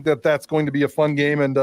that that's going to be a fun game, and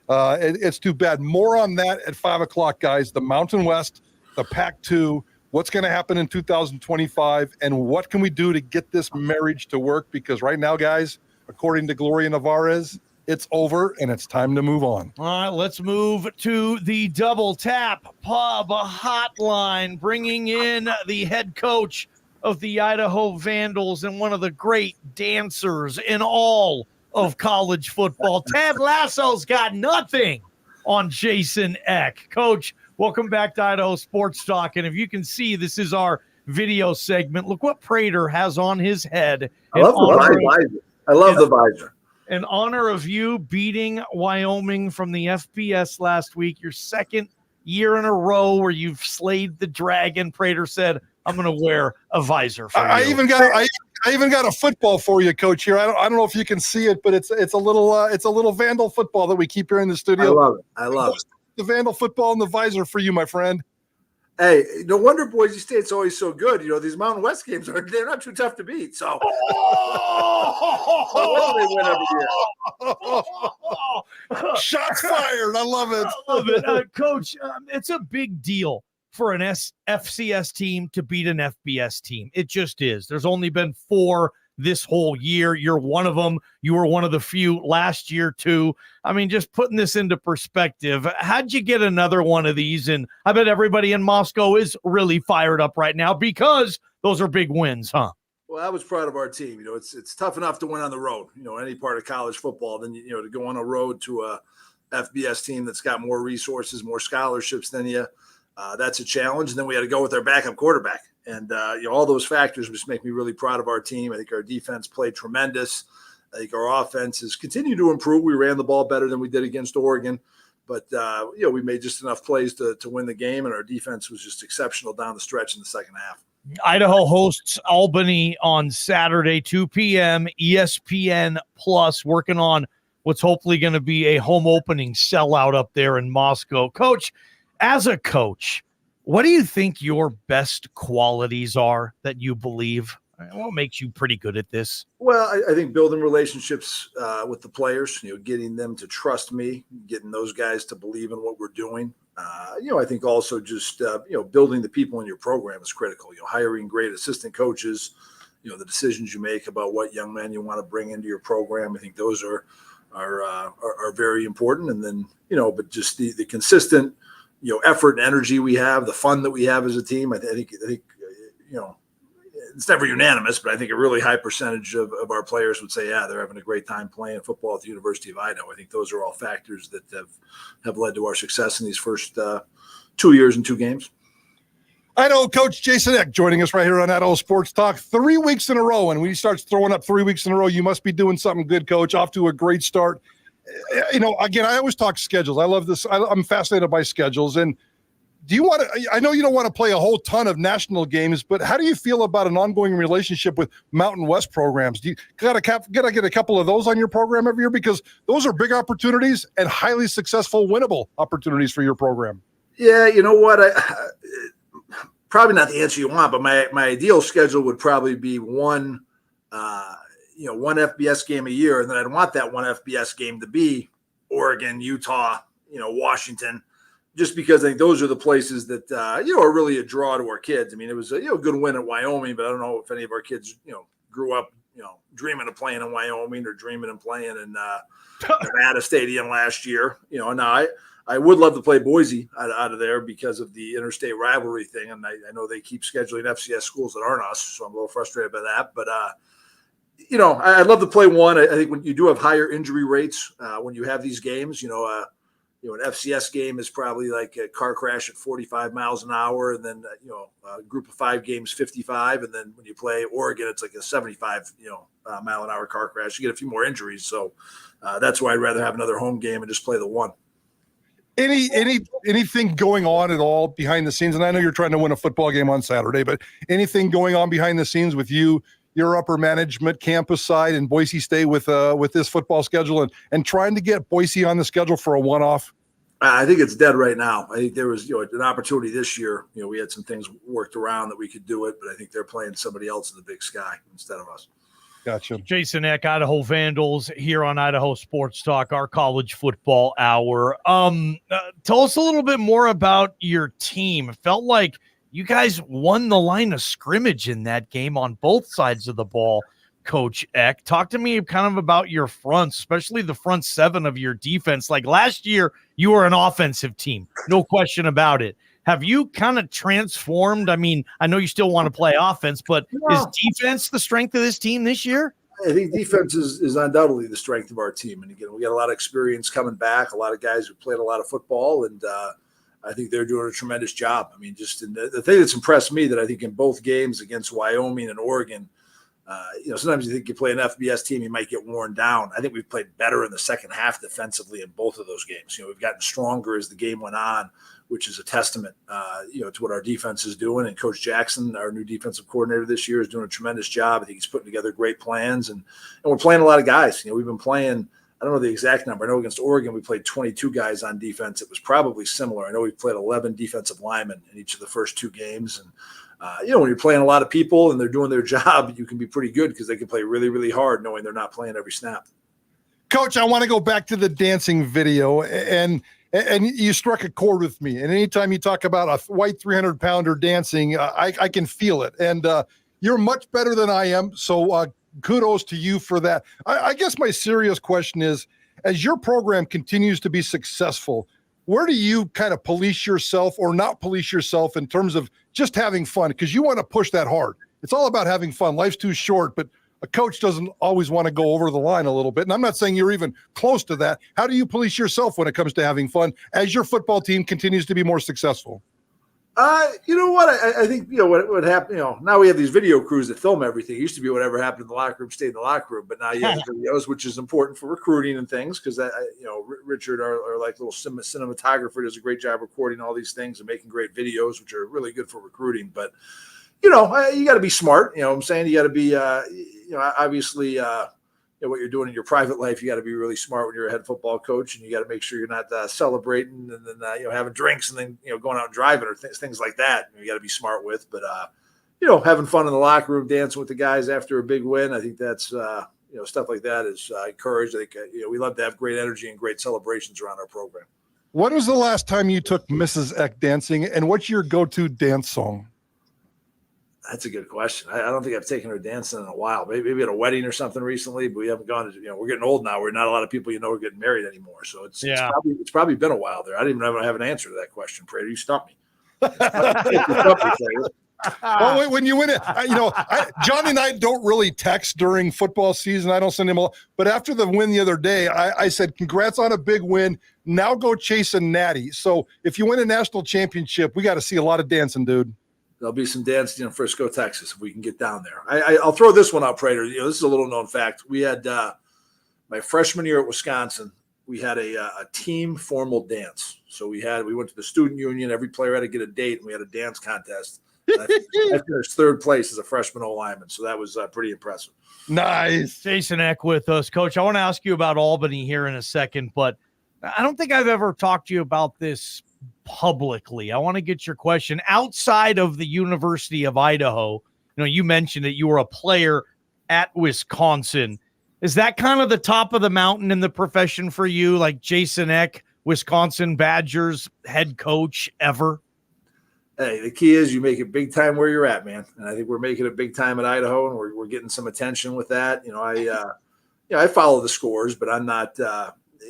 it's too bad. More on that at 5 o'clock, guys. The Mountain West, the Pac-2, what's going to happen in 2025, and what can we do to get this marriage to work? Because right now, guys, according to Gloria Nevarez, it's over, and it's time to move on. All right, let's move to the Double Tap Pub Hotline, bringing in the head coach of the Idaho Vandals and one of the great dancers in all of college football. Ted Lasso's got nothing on Jason Eck. Coach, welcome back to Idaho Sports Talk. And if you can see, this is our video segment. Look what Prater has on his head. I love the visor. In honor of you beating Wyoming from the FBS last week, your second year in a row where you've slayed the dragon, Prater said, I'm going to wear a visor for you. I even got a football for you, Coach. Here, I don't know if you can see it, but it's a little Vandal football that we keep here in the studio. I love it. The Vandal football and the visor for you, my friend. Hey, no wonder Boise State's always so good. These Mountain West games they're not too tough to beat. So what do they win every year? Shots fired. I love it. I love it. Coach, it's a big deal for an FCS team to beat an FBS team. It just is. There's only been 4 this whole year. You're one of them. You were one of the few last year too. I mean, just putting this into perspective, how'd you get another one of these? And I bet everybody in Moscow is really fired up right now because those are big wins, huh? Well, I was proud of our team. It's tough enough to win on the road, any part of college football. Then, to go on a road to a FBS team that's got more resources, more scholarships than you. That's a challenge. And then we had to go with our backup quarterback. And, all those factors just make me really proud of our team. I think our defense played tremendous. I think our offense has continued to improve. We ran the ball better than we did against Oregon. But, we made just enough plays to win the game, and our defense was just exceptional down the stretch in the second half. Idaho hosts Albany on Saturday, 2 p.m., ESPN Plus, working on what's hopefully going to be a home opening sellout up there in Moscow. Coach, as a coach, what do you think your best qualities are that you believe? What makes you pretty good at this? Well, I think building relationships with the players, getting them to trust me, getting those guys to believe in what we're doing. I think also just, building the people in your program is critical. Hiring great assistant coaches, the decisions you make about what young men you want to bring into your program. I think those are very important. And then, but just the consistent, effort and energy we have, the fun that we have as a team. I think it's never unanimous, but I think a really high percentage of our players would say, yeah, they're having a great time playing football at the University of Idaho. I think those are all factors that have led to our success in these first 2 years and 2 games. Idaho coach Jason Eck joining us right here on Idaho Sports Talk. 3 weeks in a row, and when he starts throwing up 3 weeks in a row, you must be doing something good, Coach. Off to a great start. Again, I always talk schedules. I love this. I'm fascinated by schedules. And do you want to, I know you don't want to play a whole ton of national games, but how do you feel about an ongoing relationship with Mountain West programs? Do you gotta get a couple of those on your program every year? Because those are big opportunities and highly successful, winnable opportunities for your program. Yeah, you know what? Probably not the answer you want, but my ideal schedule would probably be one FBS game a year, and then I'd want that one FBS game to be Oregon, Utah, Washington, just because I think those are the places that are really a draw to our kids. I mean, it was a good win at Wyoming, but I don't know if any of our kids grew up dreaming of playing in Wyoming or dreaming of playing in Nevada Stadium last year. Now I would love to play Boise out of there because of the interstate rivalry thing, and I know they keep scheduling FCS schools that aren't us, so I'm a little frustrated by that. But I'd love to play one. I think when you do have higher injury rates when you have these games, an FCS game is probably like a car crash at 45 miles an hour, and then a group of 5 games 55, and then when you play Oregon, it's like a 75 mile an hour car crash. You get a few more injuries, so that's why I'd rather have another home game and just play the one. Anything going on at all behind the scenes? And I know you're trying to win a football game on Saturday, but anything going on behind the scenes with your upper management campus side and Boise State with this football schedule and trying to get Boise on the schedule for a one-off? I think it's dead right now. I think there was an opportunity this year. We had some things worked around that we could do it, but I think they're playing somebody else in the Big Sky instead of us. Gotcha. Jason Eck, Idaho Vandals, here on Idaho Sports Talk, our college football hour. Tell us a little bit more about your team. It felt like you guys won the line of scrimmage in that game on both sides of the ball, Coach Eck. Talk to me kind of about your fronts, especially the front seven of your defense. Like last year, you were an offensive team, no question about it. Have you kind of transformed? I mean, I know you still want to play offense, but is defense the strength of this team this year? I think defense is undoubtedly the strength of our team. And again, we got a lot of experience coming back, a lot of guys who played a lot of football, and I think they're doing a tremendous job. I mean, just the thing that's impressed me that I think in both games against Wyoming and Oregon, sometimes you think you play an FBS team, you might get worn down. I think we've played better in the second half defensively in both of those games. We've gotten stronger as the game went on, which is a testament, to what our defense is doing. And Coach Jackson, our new defensive coordinator this year, is doing a tremendous job. I think he's putting together great plans, and we're playing a lot of guys. We've been playing, I don't know the exact number. I know against Oregon, we played 22 guys on defense. It was probably similar. I know we played 11 defensive linemen in each of the first two games. And, when you're playing a lot of people and they're doing their job, you can be pretty good because they can play really, really hard knowing they're not playing every snap. Coach, I want to go back to the dancing video, and you struck a chord with me. And anytime you talk about a white 300-pounder dancing, I can feel it. And you're much better than I am, so kudos to you for that. I guess my serious question is, as your program continues to be successful, where do you kind of police yourself or not police yourself in terms of just having fun? Because you want to push that hard. It's all about having fun. Life's too short, but a coach doesn't always want to go over the line a little bit. And I'm not saying you're even close to that. How do you police yourself when it comes to having fun as your football team continues to be more successful? You know what? I think, what happened, now we have these video crews that film everything. It used to be whatever happened in the locker room stayed in the locker room, but now you have videos, which is important for recruiting and things. Cause Richard, our like little cinematographer, does a great job recording all these things and making great videos, which are really good for recruiting. But, you got to be smart. You know what I'm saying? You got to be, obviously, what you're doing in your private life, you got to be really smart when you're a head football coach, and you got to make sure you're not celebrating and then having drinks and then going out and driving or things like that. You got to be smart with, but having fun in the locker room, dancing with the guys after a big win. I think that's stuff like that is encouraged. I think we love to have great energy and great celebrations around our program. When was the last time you took Mrs. Eck dancing, and what's your go-to dance song? That's a good question. I don't think I've taken her dancing in a while. Maybe at a wedding or something recently, but we haven't gone to, we're getting old now. We're not a lot of people, are getting married anymore. So it's probably been a while there. I didn't even have an answer to that question, Prater. You stumped me. Well, wait, when you win it, Johnny and I don't really text during football season. I don't send him but after the win the other day, I said, congrats on a big win. Now go chase a natty. So if you win a national championship, we got to see a lot of dancing, dude. There'll be some dancing in Frisco, Texas, if we can get down there. I'll throw this one out, Prater. This is a little known fact. We had my freshman year at Wisconsin. We had a team formal dance. So we went to the student union. Every player had to get a date, and we had a dance contest. I finished third place as a freshman O-lineman, so that was pretty impressive. Nice. Jason Eck with us, Coach. I want to ask you about Albany here in a second, but I don't think I've ever talked to you about this publicly. I want to get your question outside of the University of Idaho. You mentioned that you were a player at Wisconsin. Is that kind of the top of the mountain in the profession for you? Like Jason Eck, Wisconsin Badgers head coach ever? Hey, the key is you make it big time where you're at, man. And I think we're making it big time at Idaho, and we're getting some attention with that. I follow the scores, but I'm not,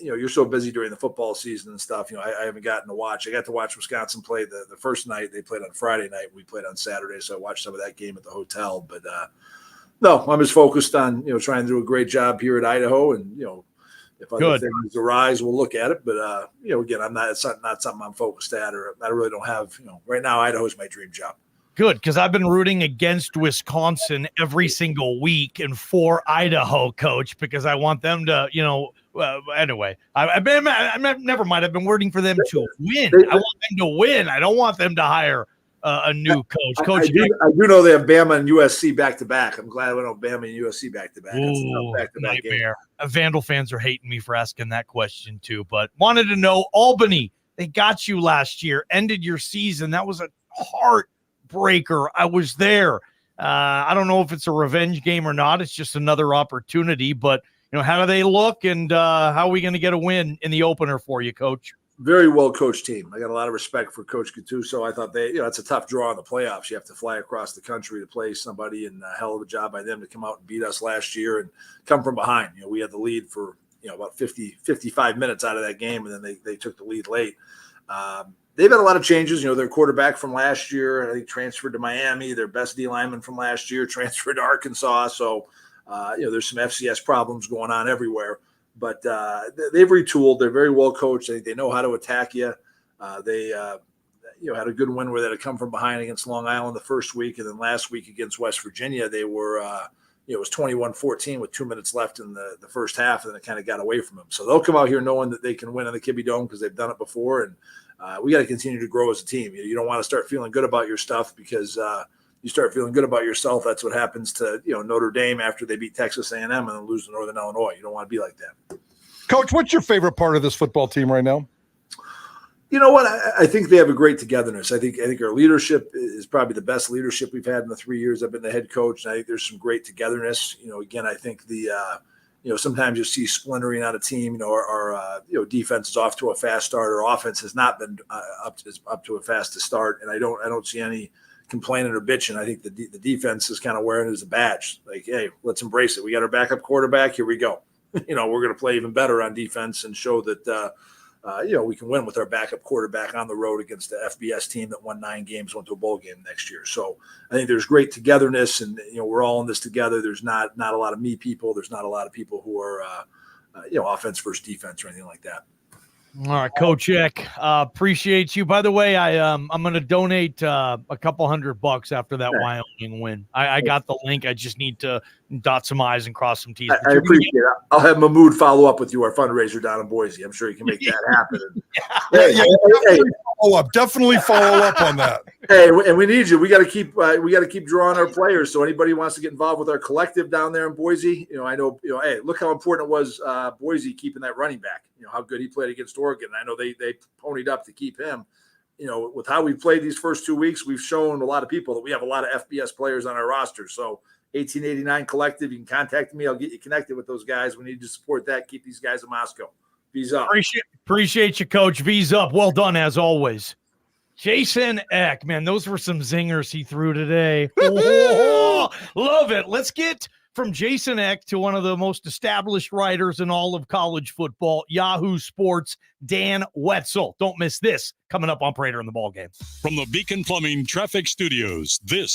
you're so busy during the football season and stuff. I haven't gotten to watch. I got to watch Wisconsin play the first night. They played on Friday night. We played on Saturday, so I watched some of that game at the hotel. But no, I'm just focused on trying to do a great job here at Idaho, and if other things arise, we'll look at it. But again, it's not something I'm focused at, or I really don't have. Right now, Idaho is my dream job. Good, because I've been rooting against Wisconsin every single week and for Idaho, Coach, because I want them to, anyway. Never mind. I've been rooting for them to win. I want them to win. I don't want them to hire a new coach. Coach, I do know they have Bama and USC back to back. I'm glad we don't Bama and USC back to back. Nightmare. Vandal fans are hating me for asking that question too, but wanted to know Albany. They got you last year, ended your season. That was a heartbreaker. I was there. I don't know if it's a revenge game or not. It's just another opportunity. But, how do they look, and how are we going to get a win in the opener for you, Coach? Very well coached team. I got a lot of respect for Coach Gattuso. I thought it's a tough draw in the playoffs. You have to fly across the country to play somebody, and a hell of a job by them to come out and beat us last year and come from behind. We had the lead for about 55 minutes out of that game, and then they took the lead late. They've had a lot of changes. Their quarterback from last year, I think, transferred to Miami. Their best D lineman from last year transferred to Arkansas. So, there's some FCS problems going on everywhere. But they've retooled. They're very well coached. They know how to attack you. They had a good win where they had to come from behind against Long Island the first week, and then last week against West Virginia, they were it was 21-14 with 2 minutes left in the first half, and then it kind of got away from them. So they'll come out here knowing that they can win in the Kibbie Dome because they've done it before, and we got to continue to grow as a team. You don't want to start feeling good about your stuff because you start feeling good about yourself. That's what happens to Notre Dame after they beat Texas A&M and then lose to Northern Illinois. You don't want to be like that. Coach, what's your favorite part of this football team right now? You know what? I think they have a great togetherness. I think our leadership is probably the best leadership we've had in the 3 years I've been the head coach. And I think there's some great togetherness. Again, I think sometimes you see splintering on a team. Our defense is off to a fast start. Our offense has not been up to a fast start, and I don't see any complaining or bitching. I think the defense is kind of wearing it as a badge. Like, hey, let's embrace it. We got our backup quarterback. Here we go. We're going to play even better on defense and show that we can win with our backup quarterback on the road against the FBS team that won 9 games, went to a bowl game next year. So I think there's great togetherness, and we're all in this together. There's not a lot of me people. There's not a lot of people who are offense versus defense or anything like that. All right, Coach Eck, appreciate you. By the way, I'm going to donate a couple $100 after that Wyoming win. I got the link. I just need to dot some I's and cross some T's. I appreciate it. I'll have Mahmoud follow up with you, our fundraiser down in Boise. I'm sure he can make that happen. Definitely follow up on that. Hey, and we need you. We got to keep drawing our players. So anybody who wants to get involved with our collective down there in Boise, I know, hey, look how important it was Boise keeping that running back. How good he played against Oregon. I know they ponied up to keep him. With how we played these first 2 weeks, we've shown a lot of people that we have a lot of FBS players on our roster. So 1889 Collective, you can contact me. I'll get you connected with those guys. We need to support that. Keep these guys in Moscow. V's up. Appreciate you, Coach. V's up. Well done, as always. Jason Eck, man, those were some zingers he threw today. Oh, love it. Let's get from Jason Eck to one of the most established writers in all of college football, Yahoo Sports, Dan Wetzel. Don't miss this coming up on Prater in the Ballgame. From the Beacon Plumbing Traffic Studios, this